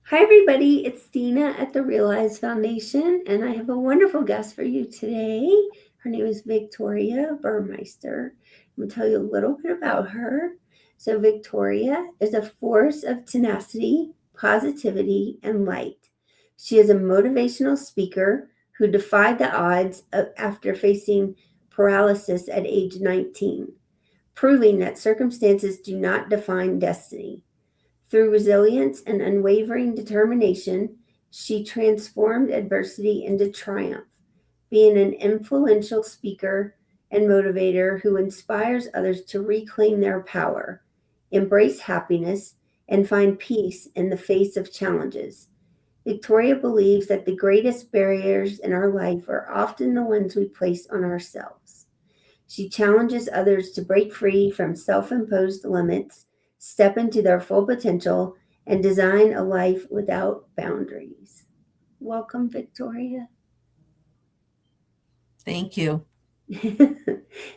Hi, everybody. It's Deana at the Realize Foundation, and I have a wonderful guest for you today. Her name is Victoria Burmeister. I'm going to tell you a little bit about her. So, Victoria is a force of tenacity, positivity, and light. She is a motivational speaker who defied the odds after facing paralysis at age 19, proving that circumstances do not define destiny. Through resilience and unwavering determination, she transformed adversity into triumph, being an influential speaker and motivator who inspires others to reclaim their power, embrace happiness, and find peace in the face of challenges. Victoria believes that the greatest barriers in our life are often the ones we place on ourselves. She challenges others to break free from self imposed limits, step into their full potential, and design a life without boundaries. Welcome, Victoria. Thank you.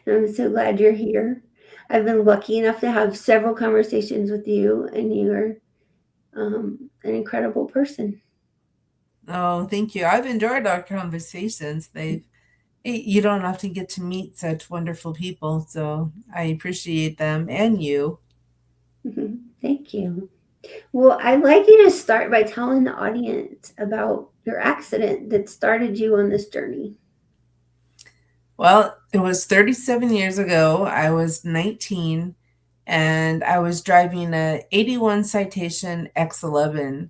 I'm so glad you're here. I've been lucky enough to have several conversations with you, and you're an incredible person. Oh, thank you. I've enjoyed our conversations. You don't often get to meet such wonderful people, so I appreciate them and you. Thank you. Well, I'd like you to start by telling the audience about your accident that started you on this journey. Well, it was 37 years ago. I was 19 and I was driving a 81 Citation X11.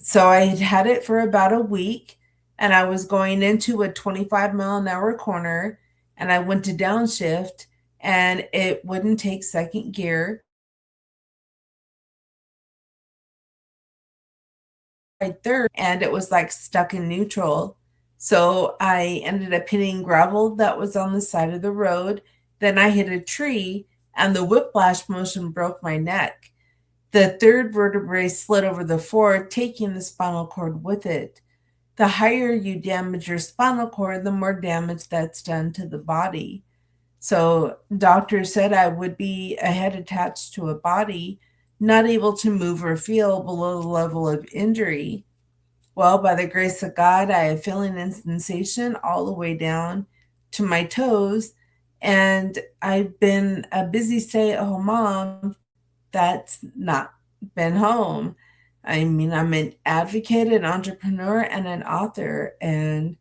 So I had had it for about a week and I was going into a 25-mile-an-hour corner and I went to downshift and it wouldn't take second gear. Right third and it was like stuck in neutral. So I ended up hitting gravel that was on the side of the road. Then I hit a tree and the whiplash motion broke my neck. The third vertebrae slid over the fourth, taking the spinal cord with it. The higher you damage your spinal cord, the more damage that's done to the body. So doctors said I would be a head attached to a body, not able to move or feel below the level of injury. Well, by the grace of God, I have feeling and sensation all the way down to my toes. And I've been a busy stay at home mom that's not been home. I mean, I'm an advocate, an entrepreneur, and an author. And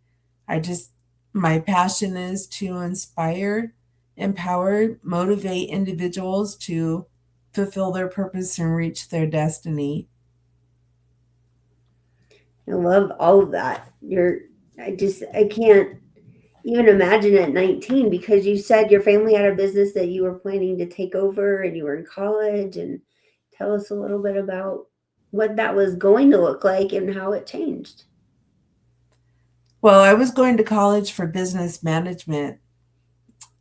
I just, my passion is to inspire, empower, motivate individuals to fulfill their purpose and reach their destiny. I love all of that. I can't even imagine at 19 because you said your family had a business that you were planning to take over and you were in college. And tell us a little bit about what that was going to look like and how it changed. Well, I was going to college for business management,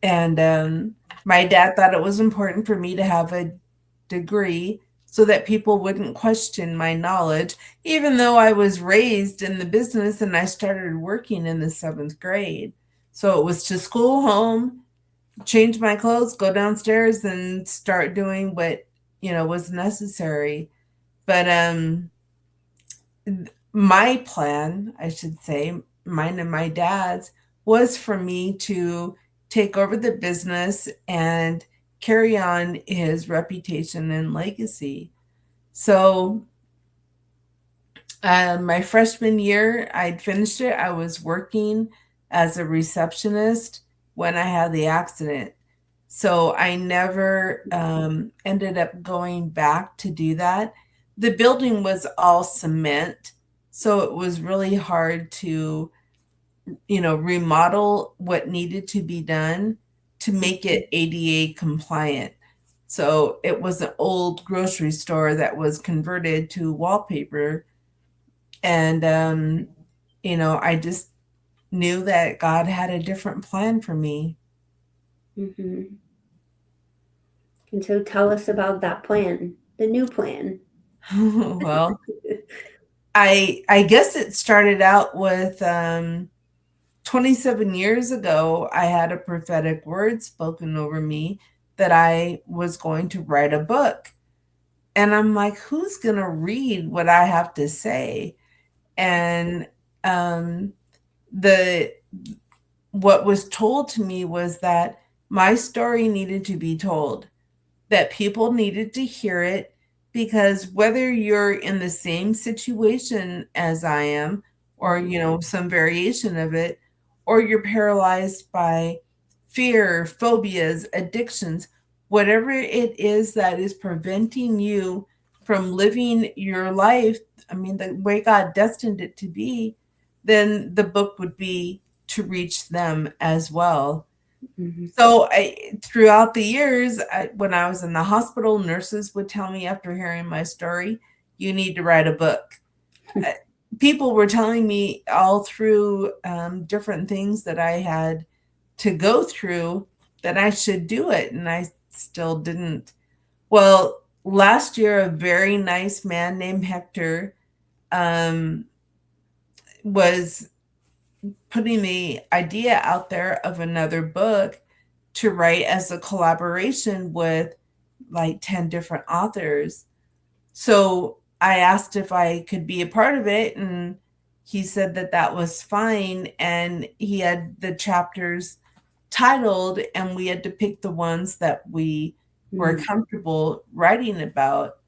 and my dad thought it was important for me to have a degree so that people wouldn't question my knowledge, even though I was raised in the business and I started working in the seventh grade. So it was to school, home, change my clothes, go downstairs, and start doing what was necessary. But my plan, I should say, mine and my dad's, was for me to take over the business and carry on his reputation and legacy. So, my freshman year, I'd finished it. I was working as a receptionist when I had the accident. So, I never ended up going back to do that. The building was all cement. So, it was really hard to remodel what needed to be done to make it ADA compliant. So it was an old grocery store that was converted to wallpaper. And, I just knew that God had a different plan for me. Mm-hmm. And so tell us about that plan, the new plan. Well, I guess it started out with 27 years ago, I had a prophetic word spoken over me that I was going to write a book. And I'm like, who's going to read what I have to say? And um, the what was told to me was that my story needed to be told, that people needed to hear it, because whether you're in the same situation as I am, or some variation of it, or you're paralyzed by fear, phobias, addictions, whatever it is that is preventing you from living your life, I mean, the way God destined it to be, then the book would be to reach them as well. Mm-hmm. So throughout the years, when I was in the hospital, nurses would tell me after hearing my story, you need to write a book. Uh, People were telling me all through different things that I had to go through that I should do it, and I still didn't. Well, last year, a very nice man named Hector um, was putting the idea out there of another book to write as a collaboration with like 10 different authors. So I asked if I could be a part of it, and he said that that was fine. And he had the chapters titled, and we had to pick the ones that we were comfortable writing about.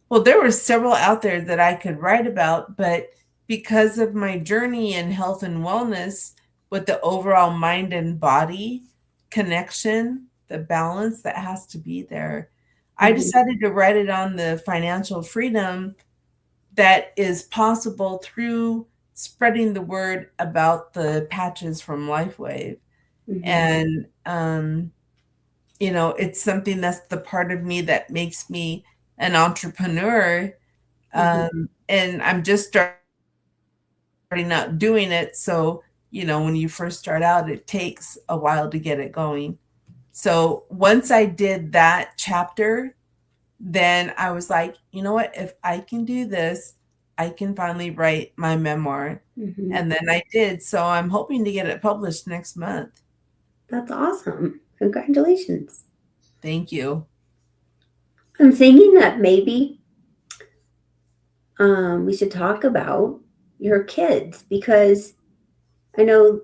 Well, there were several out there that I could write about, but because of my journey in health and wellness with the overall mind and body connection, the balance that has to be there, I decided to write it on the financial freedom that is possible through spreading the word about the patches from LifeWave. And, it's something that's the part of me that makes me an entrepreneur. And I'm just starting out doing it. So, when you first start out, it takes a while to get it going. So once I did that chapter, then I was like, you know what? If I can do this, I can finally write my memoir. And then I did. So I'm hoping to get it published next month. That's awesome. Congratulations. Thank you. I'm thinking that maybe we should talk about your kids, because I know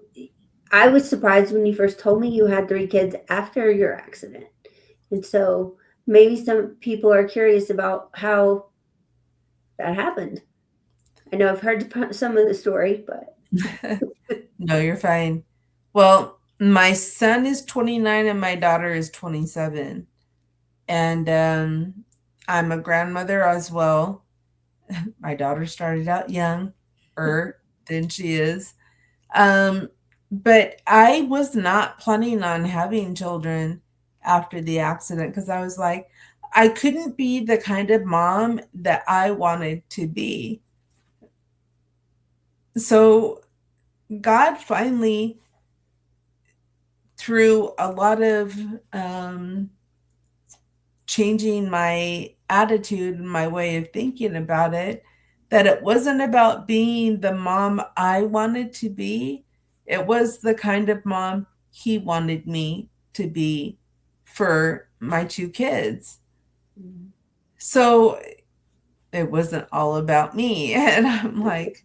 I was surprised when you first told me you had 3 kids after your accident. And so maybe some people are curious about how that happened. I know I've heard some of the story, but No, you're fine. Well, my son is 29 and my daughter is 27. And I'm a grandmother as well. My daughter started out younger than she is. But I was not planning on having children after the accident, because I was like, I couldn't be the kind of mom that I wanted to be. So God finally, through a lot of changing my attitude and my way of thinking about it, that it wasn't about being the mom I wanted to be. It was the kind of mom he wanted me to be for my 2 kids. So it wasn't all about me. And I'm like,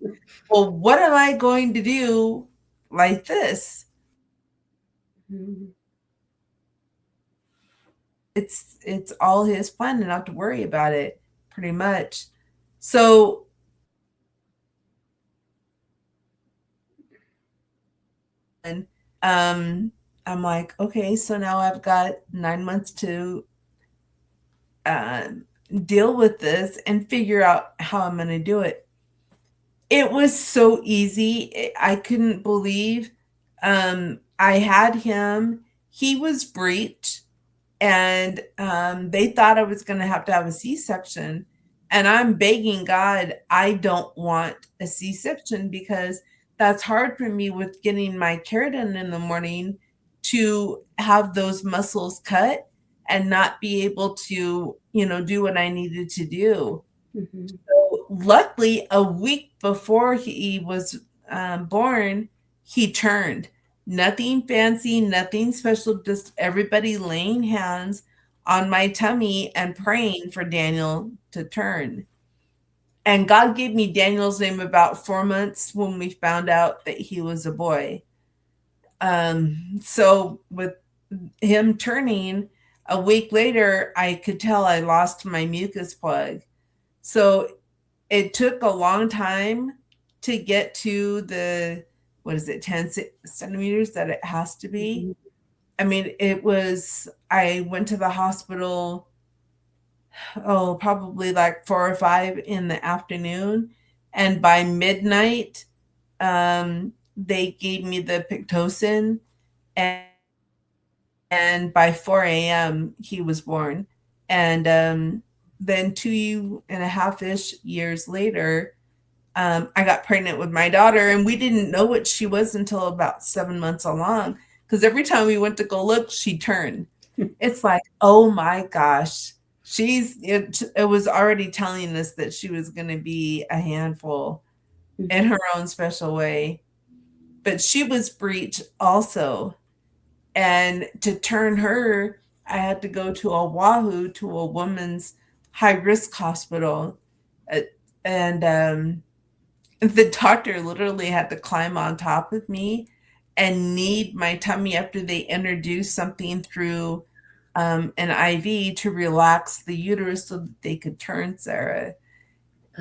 well, what am I going to do like this? It's all his plan and not to worry about it, pretty much. So and I'm like, okay, so now I've got 9 months to deal with this and figure out how I'm going to do it. It was so easy. I couldn't believe I had him. He was breech, and they thought I was going to have a C-section. And I'm begging God, I don't want a C-section, because that's hard for me with getting my keratin in the morning, to have those muscles cut and not be able to, do what I needed to do. So luckily, a week before he was born, he turned. Nothing fancy, nothing special, just everybody laying hands on my tummy and praying for Daniel to turn. And God gave me Daniel's name about 4 months when we found out that he was a boy. So with him turning, a week later, I could tell I lost my mucus plug. So it took a long time to get to the, what is it, 10 centimeters that it has to be. I mean, I went to the hospital, probably like 4 or 5 in the afternoon. And by midnight, they gave me the Pitocin. And by 4 a.m., he was born. And then 2.5-ish years later, I got pregnant with my daughter, and we didn't know what she was until about 7 months along. Because every time we went to go look, she turned. It's like, oh my gosh, it was already telling us that she was going to be a handful in her own special way. But she was breech also. And to turn her, I had to go to Oahu to a woman's high risk hospital. And the doctor literally had to climb on top of me and knead my tummy after they introduced something through an IV to relax the uterus so that they could turn Sarah.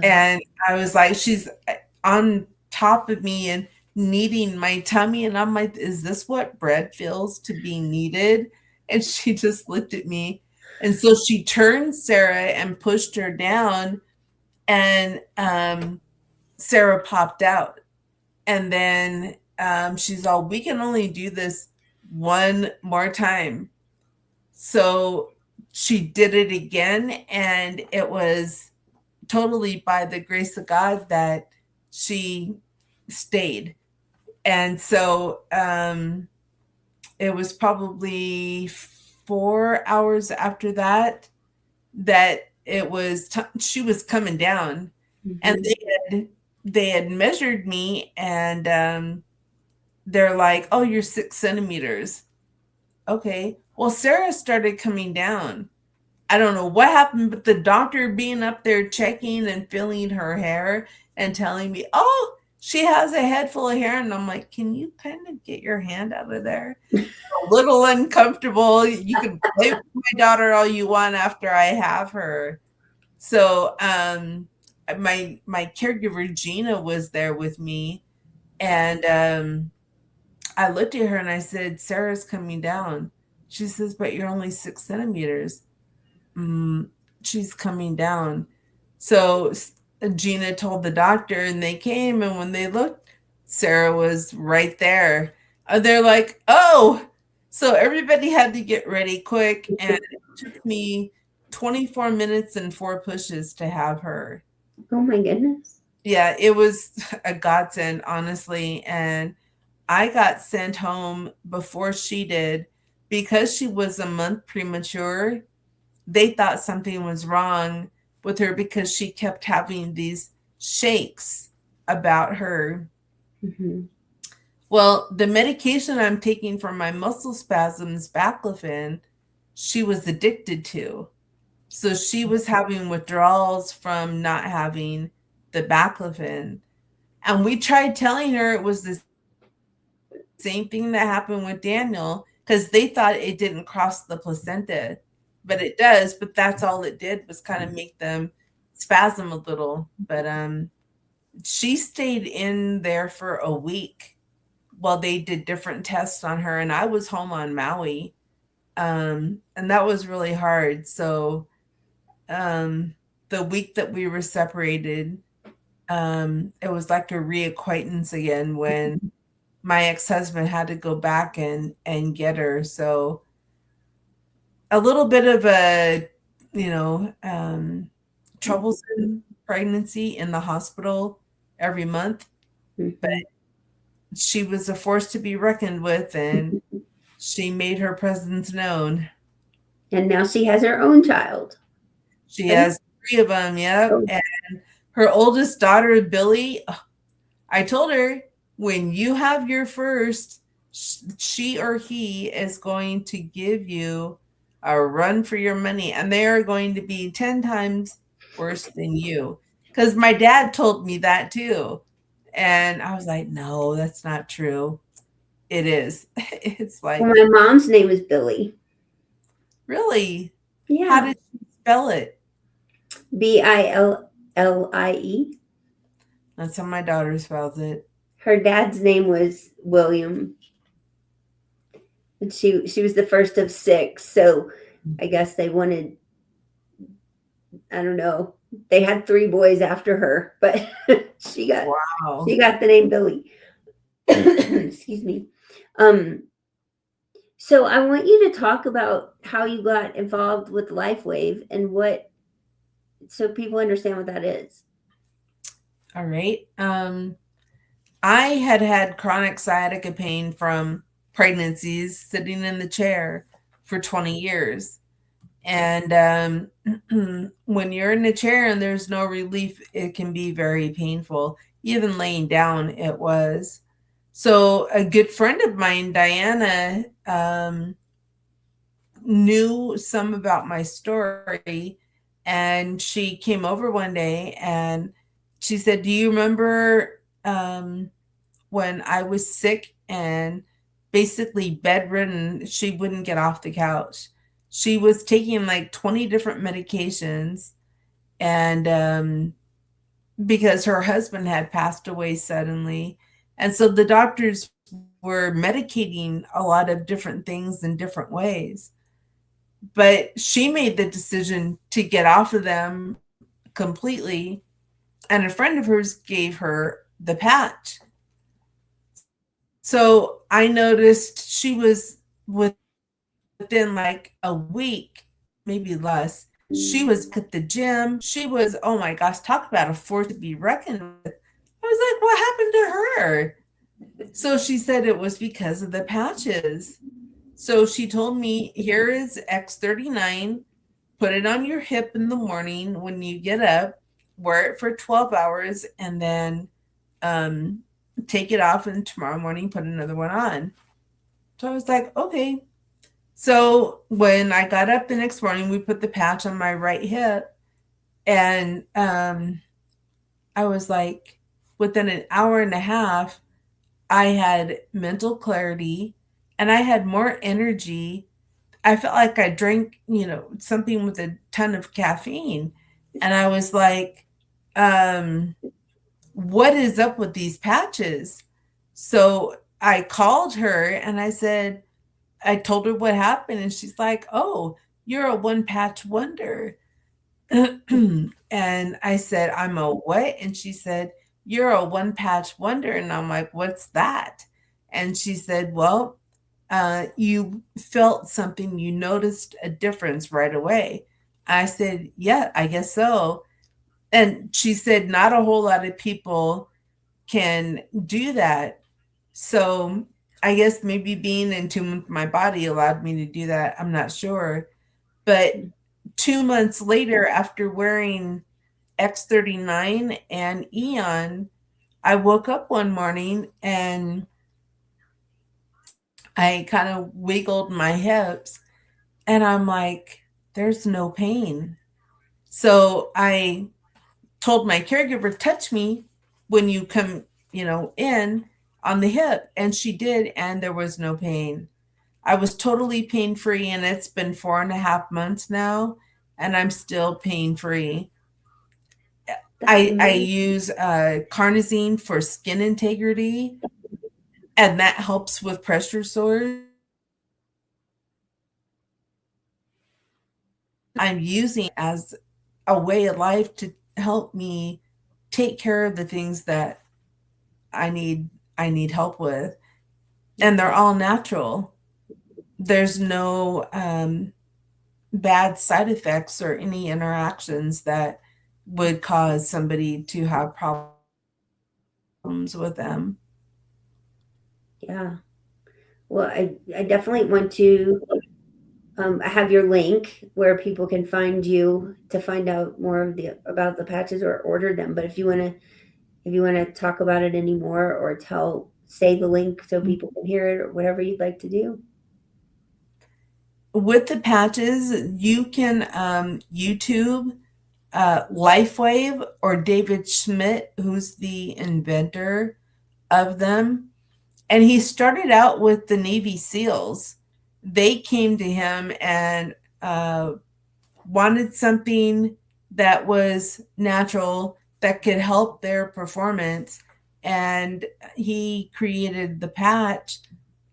And I was like, she's on top of me and kneading my tummy. And I'm like, is this what bread feels to be kneaded? And she just looked at me. And so she turned Sarah and pushed her down. And Sarah popped out. And then she's all, we can only do this one more time. So she did it again. And it was totally by the grace of God that she stayed. And so it was probably 4 hours after that she was coming down. And they had measured me, and they're like, oh, you're 6 centimeters. Okay. Well, Sarah started coming down. I don't know what happened, but the doctor being up there checking and feeling her hair and telling me, oh, she has a head full of hair. And I'm like, can you kind of get your hand out of there? A little uncomfortable. You can play with my daughter all you want after I have her. So my caregiver, Gina, was there with me. And I looked at her and I said, Sarah's coming down. She says, but you're only 6 centimeters. She's coming down. So Gina told the doctor, and they came, and when they looked, Sarah was right there. They're like, oh. So everybody had to get ready quick, and it took me 24 minutes and 4 pushes to have her. Oh my goodness. Yeah, it was a godsend, honestly. And I got sent home before she did because she was a month premature. They thought something was wrong with her because she kept having these shakes about her. Well, the medication I'm taking for my muscle spasms, baclofen, she was addicted to. So she was having withdrawals from not having the baclofen. And we tried telling her it was the same thing that happened with Daniel, because they thought it didn't cross the placenta. But it does, but that's all it did was kind of make them spasm a little. But she stayed in there for a week while they did different tests on her, and I was home on Maui. And that was really hard. So the week that we were separated, it was like a reacquaintance again when my ex-husband had to go back and get her. So a little bit of a, troublesome pregnancy in the hospital every month, but she was a force to be reckoned with, and she made her presence known. And now she has her own child. She has 3 of them, yep. Oh. And her oldest daughter, Billy, I told her, when you have your first, she or he is going to give you run for your money, and they are going to be 10 times worse than you. Because my dad told me that too. And I was like, no, that's not true. It is. It's Well, like, my mom's name is Billy. really? How Yeah. did you spell it? Billie. That's how my daughter spells it. Her dad's name was William, and she was the first of six. So I guess they wanted, I don't know. They had three boys after her, but she got Wow. she got the name Billy. Excuse me. Um, so I want you to talk about how you got involved with LifeWave and what, so people understand what that is. All right. I had chronic sciatica pain from pregnancies sitting in the chair for 20 years. And when you're in a chair and there's no relief, it can be very painful. Even laying down, it was. So, a good friend of mine, Diana, knew some about my story. And she came over one day and she said, "Do you remember when I was sick and basically bedridden? She wouldn't get off the couch. She was taking like 20 different medications, and because her husband had passed away suddenly. And so the doctors were medicating a lot of different things in different ways. But she made the decision to get off of them completely. And a friend of hers gave her the patch. So I noticed she was within like a week, maybe less. She was at the gym. She was, oh my gosh, talk about a force to be reckoned with. I was like, what happened to her? So she said it was because of the patches. So she told me, here is X39. Put it on your hip in the morning when you get up, wear it for 12 hours, and then um, take it off, and tomorrow morning put another one on. So I was like, okay. So when I got up the next morning, we put the patch on my right hip, and I was like, within an hour and a half, I had mental clarity and I had more energy. I felt like I drank, something with a ton of caffeine. And I was like, um, what is up with these patches? So I called her and I told her what happened. And she's like, oh, you're a one patch wonder. And I said, I'm a what? And she said, you're a one patch wonder. And I'm like, what's that? And she said, well, you felt something, you noticed a difference right away. I said, yeah, I guess so. And she said, not a whole lot of people can do that. So I guess maybe being in tune with my body allowed me to do that. I'm not sure. But 2 months later, after wearing X39 and Eon, I woke up one morning and I kind of wiggled my hips and I'm like, there's no pain. So I told my caregiver, touch me when you come, in on the hip. And she did. And there was no pain. I was totally pain free. And it's been 4.5 months now. And I'm still pain free. I use carnosine for skin integrity, and that helps with pressure sores. I'm using as a way of life to help me take care of the things that I need I need help with, and they're all natural. There's no bad side effects or any interactions that would cause somebody to have problems with them. Yeah. Well, I definitely want to have your link where people can find you to find out more about the patches or order them. But if you want to talk about it anymore or say the link so people can hear it or whatever you'd like to do. with the patches, you can YouTube LifeWave or David Schmidt, who's the inventor of them. And he started out with the Navy SEALs. They came to him and wanted something that was natural that could help their performance. And he created the patch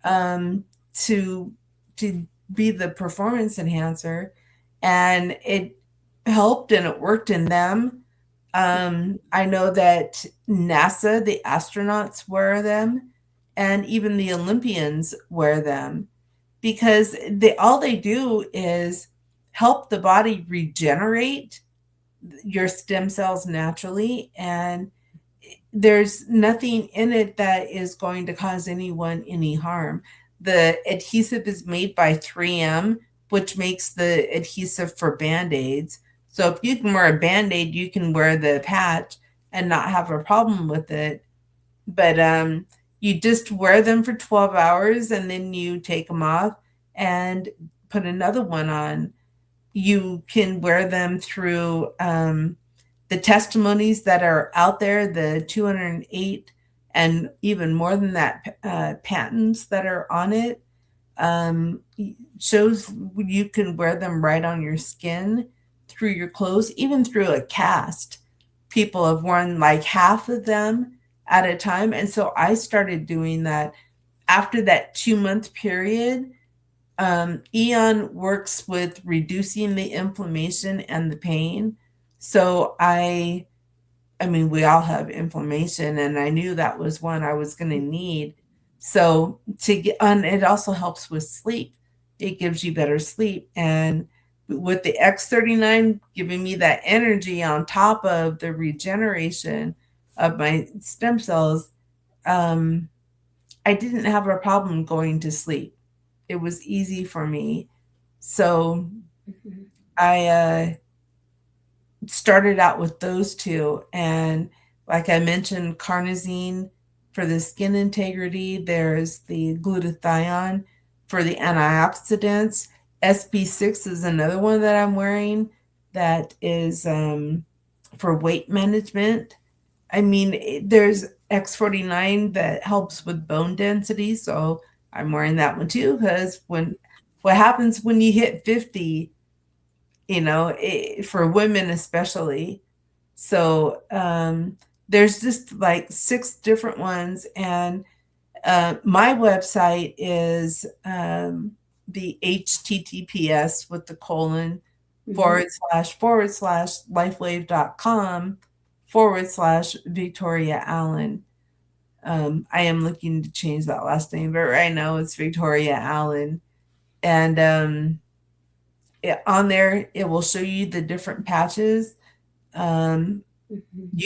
um, to to be the performance enhancer, and it helped and it worked in them. I know that NASA, the astronauts wear them, and even the Olympians wear them because they do is help the body regenerate your stem cells naturally, and there's nothing in it that is going to cause anyone any harm. The adhesive is made by 3M, which makes the adhesive for band-aids. So if you can wear a band-aid, you can wear the patch and not have a problem with it. But you just wear them for 12 hours and then you take them off and put another one on. You can wear them through the testimonies that are out there, the 208 and even more than that patents that are on it, um, shows you can wear them right on your skin, through your clothes, even through a cast. People have worn like half of them at a time. And so I started doing that after that 2 month period. Eon works with reducing the inflammation and the pain. So I mean, we all have inflammation, and I knew that was one I was going to need. So to get on, it also helps with sleep. It gives you better sleep, and with the X39 giving me that energy on top of the regeneration of my stem cells, um, I didn't have a problem going to sleep. It was easy for me. So I started out with those two. And like I mentioned, carnosine for the skin integrity, there's the glutathione for the antioxidants. SB6 is another one that I'm wearing that is for weight management. I mean, there's X49 that helps with bone density. So I'm wearing that one too, because what happens when you hit 50, for women especially. So there's just like 6 different ones. And my website is the HTTPS with the colon // lifewave.com/ Victoria Allen. I am looking to change that last name, but right now it's Victoria Allen. And on there, it will show you the different patches. You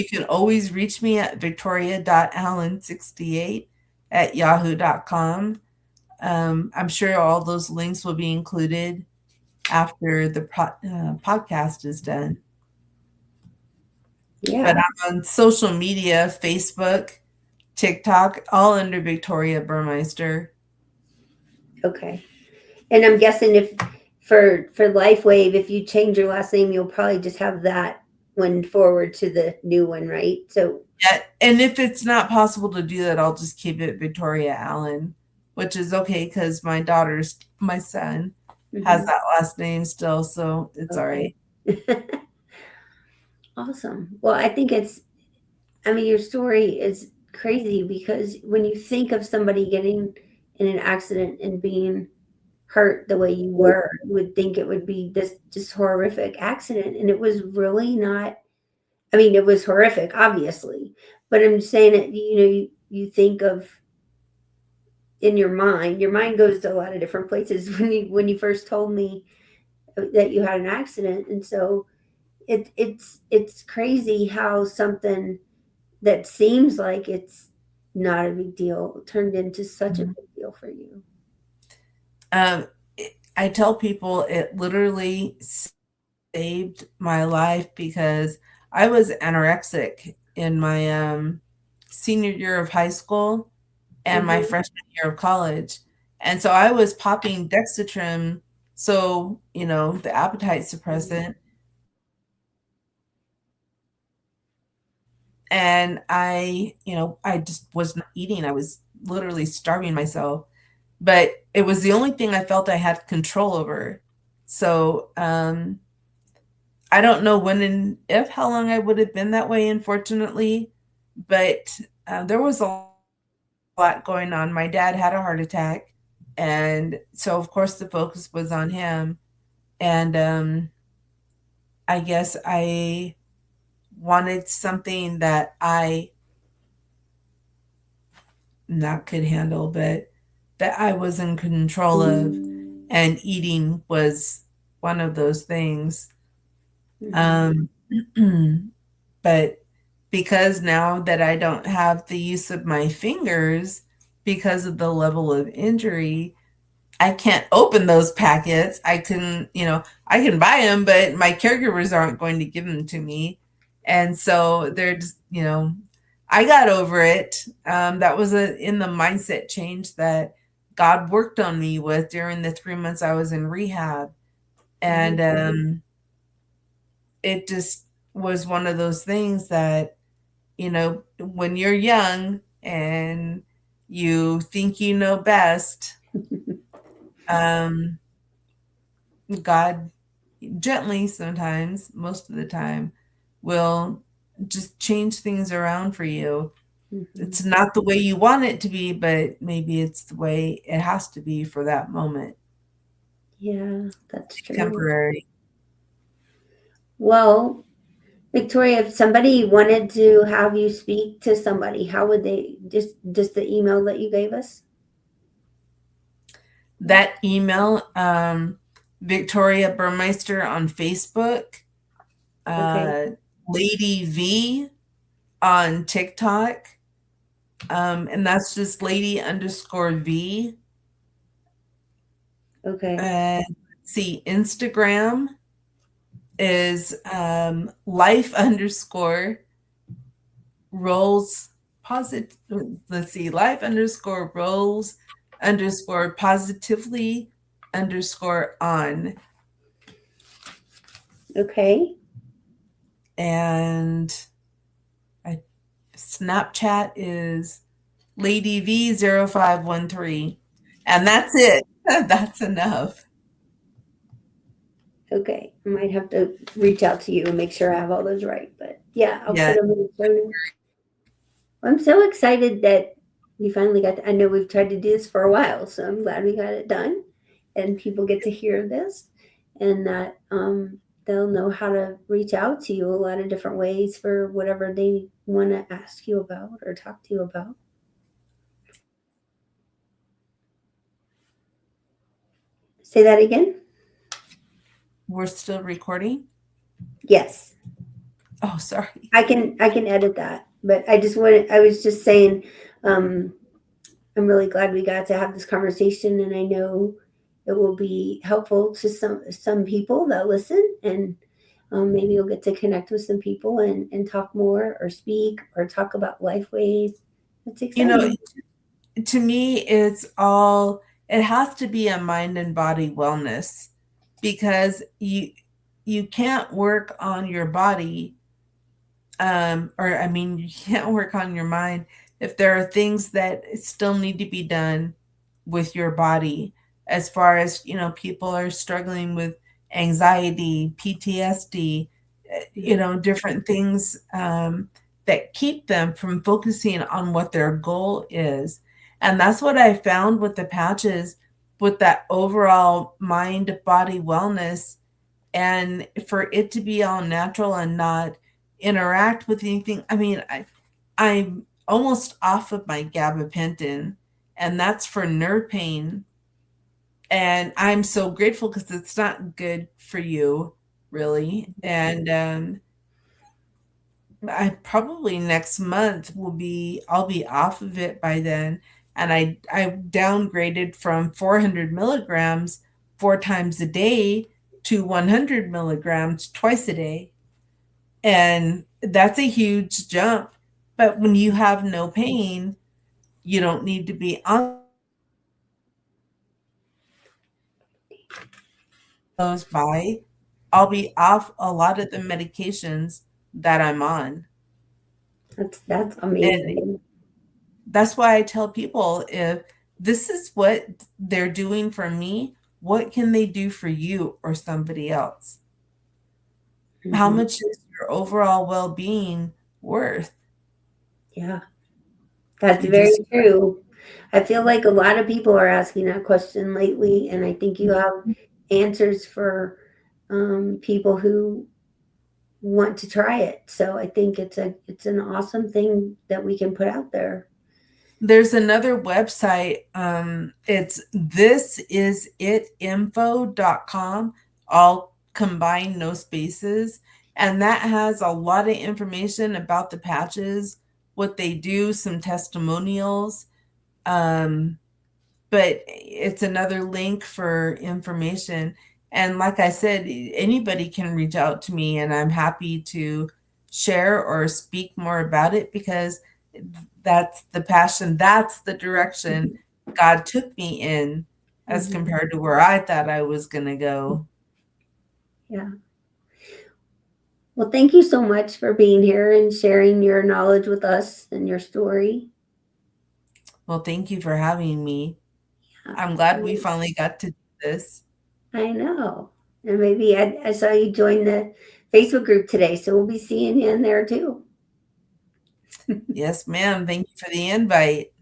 can always reach me at victoria.allen68@yahoo.com. I'm sure all those links will be included after the podcast is done. Yeah. But I'm on social media, Facebook, TikTok, all under Victoria Burmeister. Okay. And I'm guessing if for LifeWave, if you change your last name, you'll probably just have that one forward to the new one, right? So yeah, and if it's not possible to do that, I'll just keep it Victoria Allen, which is okay because my son has that last name still, so it's all right. Awesome. Well, I think your story is crazy because when you think of somebody getting in an accident and being hurt the way you were, you would think it would be this just horrific accident. And it was really not. I mean, it was horrific, obviously, but I'm saying that, you think of in your mind goes to a lot of different places when you first told me that you had an accident. And so it's crazy how something that seems like it's not a big deal turned into such a big deal for you. I tell people it literally saved my life because I was anorexic in my senior year of high school and my freshman year of college. And so I was popping Dexatrim So, the appetite suppressant. And I just was not eating. I was literally starving myself. But it was the only thing I felt I had control over. So, I don't know when and if how long I would have been that way, unfortunately. But there was a lot going on. My dad had a heart attack. And so, of course, the focus was on him. And I guess I wanted something that I not could handle, but that I was in control of. And eating was one of those things. Um, but because now that I don't have the use of my fingers because of the level of injury, I can't open those packets. I can buy them, but my caregivers aren't going to give them to me. And so they're just, I got over it. That was in the mindset change that God worked on me with during the 3 months I was in rehab. And it just was one of those things that, when you're young and you think you know best, um, God gently sometimes, most of the time, will just change things around for you. It's not the way you want it to be, but maybe it's the way it has to be for that moment. Yeah, that's true. Temporary. Well, Victoria, if somebody wanted to have you speak to somebody, how would they just the email that you gave us? That email, Victoria Burmeister on Facebook, Okay. Lady V on TikTok, and that's just lady_V. Okay. And see, Instagram is life_rolls positive. Let's see, life_rolls_positively_on. Okay. And Snapchat is ladyv0513. And that's it. That's enough. Okay. I might have to reach out to you and make sure I have all those right. But yeah, I'll Yeah. put them in the show notes. I'm so excited that we finally got I know we've tried to do this for a while, so I'm glad we got it done and people get to hear this and that they'll know how to reach out to you a lot of different ways for whatever they want to ask you about or talk to you about. Say that again? We're still recording? Yes. Oh, sorry. I can edit that. But I was just saying um I'm really glad we got to have this conversation, and I know it will be helpful to some people that listen, and maybe you'll get to connect with some people and talk more or speak or talk about life ways. That's You know, exciting. to me, it has to be a mind and body wellness because you can't work on your body, or I mean, you can't work on your mind if there are things that still need to be done with your body. As far as, people are struggling with anxiety, PTSD, different things that keep them from focusing on what their goal is. And that's what I found with the patches, with that overall mind body wellness, and for it to be all natural and not interact with anything. I mean, I'm almost off of my gabapentin, and that's for nerve pain. And I'm so grateful because it's not good for you, really. And I probably next month I'll be off of it by then. And I downgraded from 400 milligrams 4 times a day to 100 milligrams twice a day. And that's a huge jump. But when you have no pain, you don't need to be on goes by, I'll be off a lot of the medications that I'm on. That's And amazing. that's why I tell people, if this is what they're doing for me, what can they do for you or somebody else? How Mhm. much is your overall well-being worth? Yeah, that's You very just true. I feel like a lot of people are asking that question lately, and I think you have answers for people who want to try it. So I think it's an awesome thing that we can put out there. There's another website. It's thisisitinfo.com, all combined, no spaces. And that has a lot of information about the patches, what they do, some testimonials. Um, but it's another link for information. And like I said, anybody can reach out to me, and I'm happy to share or speak more about it, because that's the passion, that's the direction God took me in, as Mhm. compared to where I thought I was going to go. Yeah. Well, thank you so much for being here and sharing your knowledge with us and your story. Well, thank you for having me. Yeah. I'm glad we finally got to do this. I know. And maybe I saw you join the Facebook group today, so we'll be seeing you in there too. Yes, ma'am. Thank you for the invite.